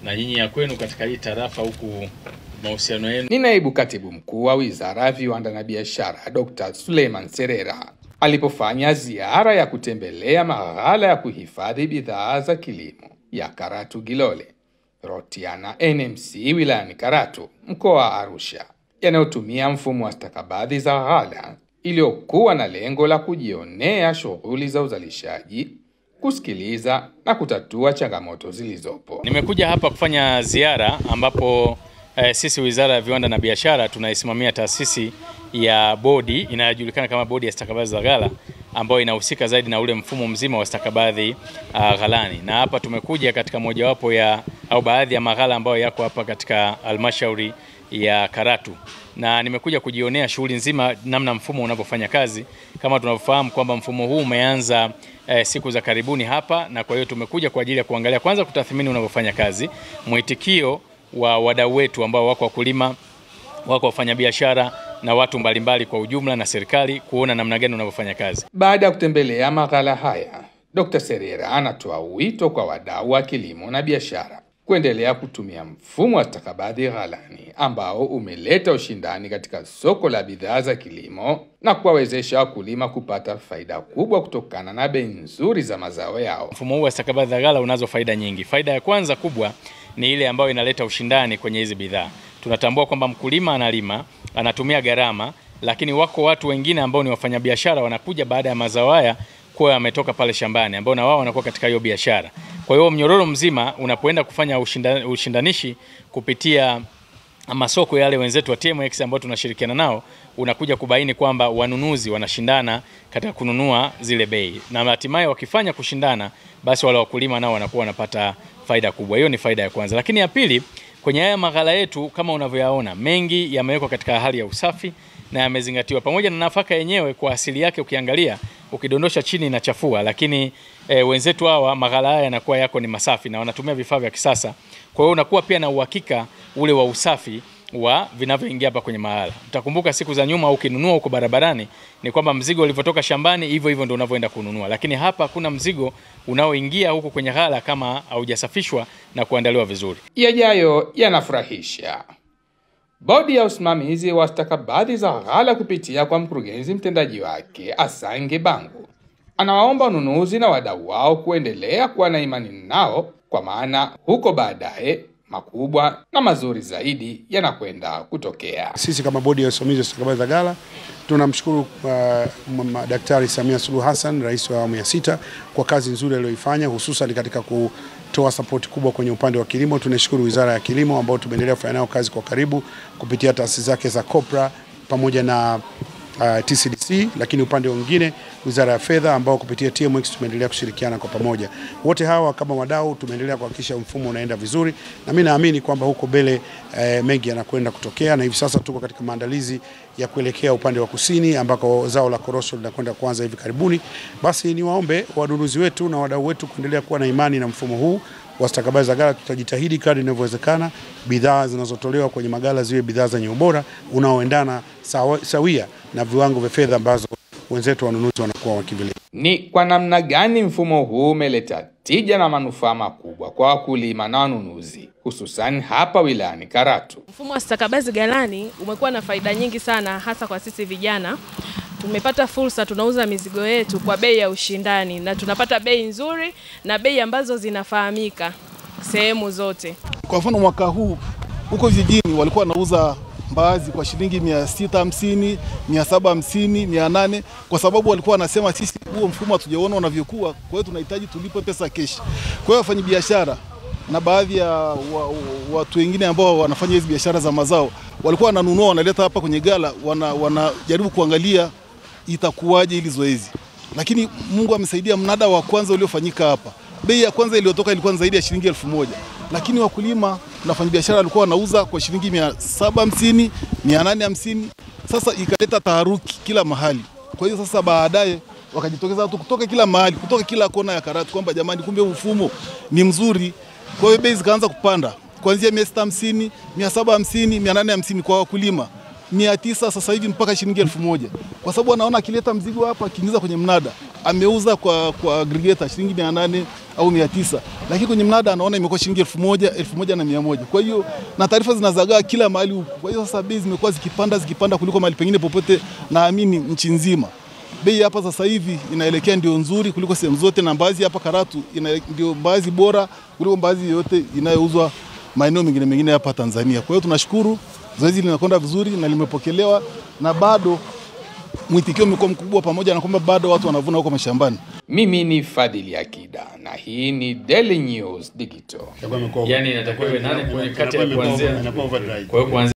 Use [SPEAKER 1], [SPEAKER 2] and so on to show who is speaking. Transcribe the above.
[SPEAKER 1] na nyinyi ya kwenu katika hii tarafa huku mahusiano yenu.
[SPEAKER 2] Ni naibu katibu mkuu wa Wizara ya Viwanda na Biashara Dr. Suleiman Serera alipofanya ziara ya kutembelea maghala ya kuhifadhi bidhaa za kilimo ya Karatu Gilole, Rotiana NMC wilayani Karatu, mkoa wa Arusha, yanayotumia mfumo wa stakabadhi za ghala iliyokuwa na lengo la kujionea shughuli za uzalishaji, kusikiliza na kutatua changamoto zilizopo.
[SPEAKER 1] Nimekuja hapa kufanya ziara ambapo sisi Wizara ya Viwanda na Biashara tunaisimamia taasisi ya bodi inayojulikana kama Bodi ya Stakabadhi za Ghala, ambayo inahusika zaidi na ule mfumo mzima wa stakabadhi ghalani. Na hapa tumekuja katika mojawapo ya au baadhi ya maghala ambayo yako hapa katika halmashauri ya Karatu, na nimekuja kujionea shughuli nzima namna mfumo unavyofanya kazi. Kama tunavyofahamu kwamba mfumo huu umeanza siku za karibuni hapa, na kwa hiyo tumekuja kwa ajili ya kuangalia kwanza, kutathmini unavyofanya kazi, mwitikio wa wadau wetu ambao wako wakulima, wako wafanyabiashara na watu mbalimbali kwa ujumla, na serikali, kuona namna gani unavyofanya kazi.
[SPEAKER 2] Baada ya kutembelea maghala haya, Dr. Serera anatoa wito kwa wadau wa kilimo na biashara kuendelea kutumia mfumo wa stakabadhi ghalani ambao umeleta ushindani katika soko la bidhaa za kilimo na kuwawezesha wakulima kupata faida kubwa kutokana na bei nzuri za mazao yao.
[SPEAKER 1] Mfumo huu wa stakabadhi za ghala unazo faida nyingi. Faida ya kwanza kubwa ni ile ambayo inaleta ushindani kwenye hizi bidhaa. Tunatambua kwamba mkulima analima, anatumia gharama, lakini wako watu wengine ambao ni wafanyabiashara wanakuja baada ya mazao haya kuwa yametoka pale shambani, ambao na wao wanakuwa katika hiyo biashara. Kwa hiyo mnyororo mzima unapoenda kufanya ushindanishi kupitia masoko yale wenzetu wa TMX ambao tunashirikiana nao, unakuja kubaini kwamba wanunuzi wanashindana katika kununua zile bei, na hatimaye wakifanya kushindana, basi wale wakulima nao wanakuwa wanapata faida kubwa. Hiyo ni faida ya kwanza. Lakini ya pili, kwenye haya maghala yetu kama unavyoyaona, mengi yamewekwa katika hali ya usafi na yamezingatiwa, pamoja na nafaka yenyewe kwa asili yake ukiangalia, ukidondosha chini inachafua, lakini wenzetu hawa maghala haya yanakuwa yako ni masafi na wanatumia vifaa vya kisasa. Kwa hiyo unakuwa pia na uhakika ule wa usafi wa vinavyoingia hapa kwenye maghala. Utakumbuka siku za nyuma ukinunua huko barabarani ni kwamba mzigo ulivyotoka shambani hivyo ndio unavyoenda kununua, lakini hapa hakuna mzigo unaoingia huko kwenye ghala kama haujasafishwa na kuandaliwa vizuri.
[SPEAKER 2] Yajayo yanafurahisha. Bodi ya usimamizi wa stakabadhi za ghala kupitia kwa mkurugenzi mtendaji wake Asange Bangu anawaomba wanunuzi na wadau wao kuendelea kuwa na imani nao, kwa maana huko baadaye makubwa na mazuri zaidi yanakwenda kutokea.
[SPEAKER 3] Sisi kama bodi ya usimamizi wa stakabadhi za ghala tunamshukuru Daktari Samia Suluhu Hassan, rais wa awamu ya 6, kwa kazi nzuri aliyoifanya, hususan katika kutoa support kubwa kwenye upande wa kilimo. Tunashukuru Wizara ya Kilimo ambao tumeendelea kufanya nao kazi kwa karibu kupitia taasisi zake za Kopra pamoja na TCDC, lakini upande mwingine Wizara ya Fedha ambao kupitia TMX tumeendelea kushirikiana kwa pamoja. Wote hawa kama wadau tumeendelea kuhakikisha mfumo unaenda vizuri, na mimi naamini kwamba huko mbele mengi yanakwenda kutokea, na hivi sasa tuko katika maandalizi ya kuelekea upande wa kusini ambako zao la korosho linakwenda kuanza hivi karibuni. Basi niwaombe wanunuzi wetu na wadau wetu kuendelea kuwa na imani na mfumo huu wa stakabadhi za ghala. Tutajitahidi kadri inavyowezekana bidhaa zinazotolewa kwenye maghala ziwe bidhaa zenye ubora unaoendana sawia na viwango vya fedha ambazo wenzetu wanunuzi wanakuwa wakivile.
[SPEAKER 2] Ni kwa namna gani mfumo huu umeleta tija na manufaa makubwa kwa wakulima na wanunuzi, hususan hapa wilayani Karatu?
[SPEAKER 4] Mfumo wa stakabadhi ghalani umekuwa na faida nyingi sana, hasa kwa sisi vijana. Tumepata fursa, tunauza mizigo yetu kwa bei ya ushindani na tunapata bei nzuri na bei ambazo zinafahamika sehemu zote.
[SPEAKER 5] Kwa mfano mwaka huu huko vijijini walikuwa wanauza mbaazi kwa shilingi 650, 750, 800, kwa sababu walikuwa wanasema sisi huo mfumo hatujaona unavyokuwa, kwa hiyo tunahitaji tulipe pesa kesh. Kwa hiyo wafanyabiashara na baadhi ya watu wengine ambao wanafanya hizo biashara za mazao walikuwa wananunua, wanaleta hapa kwenye ghala, wanajaribu kuangalia itakuwaje ili zoezi. Lakini Mungu amesaidia, mnada wa kwanza uliofanyika hapa, bei ya kwanza iliyotoka ilikuwa zaidi ya shilingi 1000, lakini wakulima na wafanyabiashara walikuwa wanauza kwa shilingi 750, 850. Sasa ikaleta taharuki kila mahali. Kwa hiyo sasa baadaye wakajitokeza watu kutoka kila mahali, kutoka kila kona ya Karatu kwamba jamani, kumbe mfumo ni mzuri. Kwa hiyo bei zikaanza kupanda kuanzia 650, 750, 850 kwa wakulima, 900 sasa hivi mpaka shilingi 1000, kwa sababu anaona akileta mzigo hapa akiingiza kwenye mnada ameuza kwa aggregator shilingi 800 au 900, lakini kwenye mnada anaona imekuwa shilingi 1000, 1100. Kwa hiyo na taarifa zinazagaa kila mahali huko. Kwa hiyo sasa bei zimekuwa zikipanda kuliko mahali pengine popote, naamini nchi nzima. Bei hapa sasa hivi inaelekea ndio nzuri kuliko sehemu zote, na mbaazi hapa Karatu ndio mbaazi bora kuliko mbaazi yote inayouzwa maeneo mengine hapa Tanzania. Kwa hiyo tunashukuru zoezi linakwenda vizuri na limepokelewa, na bado mwitikio umekuwa mkubwa, pamoja na kwamba bado watu wanavuna huko mashambani.
[SPEAKER 2] Mimi ni Fadhili Akida na hii ni Daily News Digital.
[SPEAKER 1] Yani inatakiwa iwe nane kati ya kuanzia. Kwa hiyo kuanzia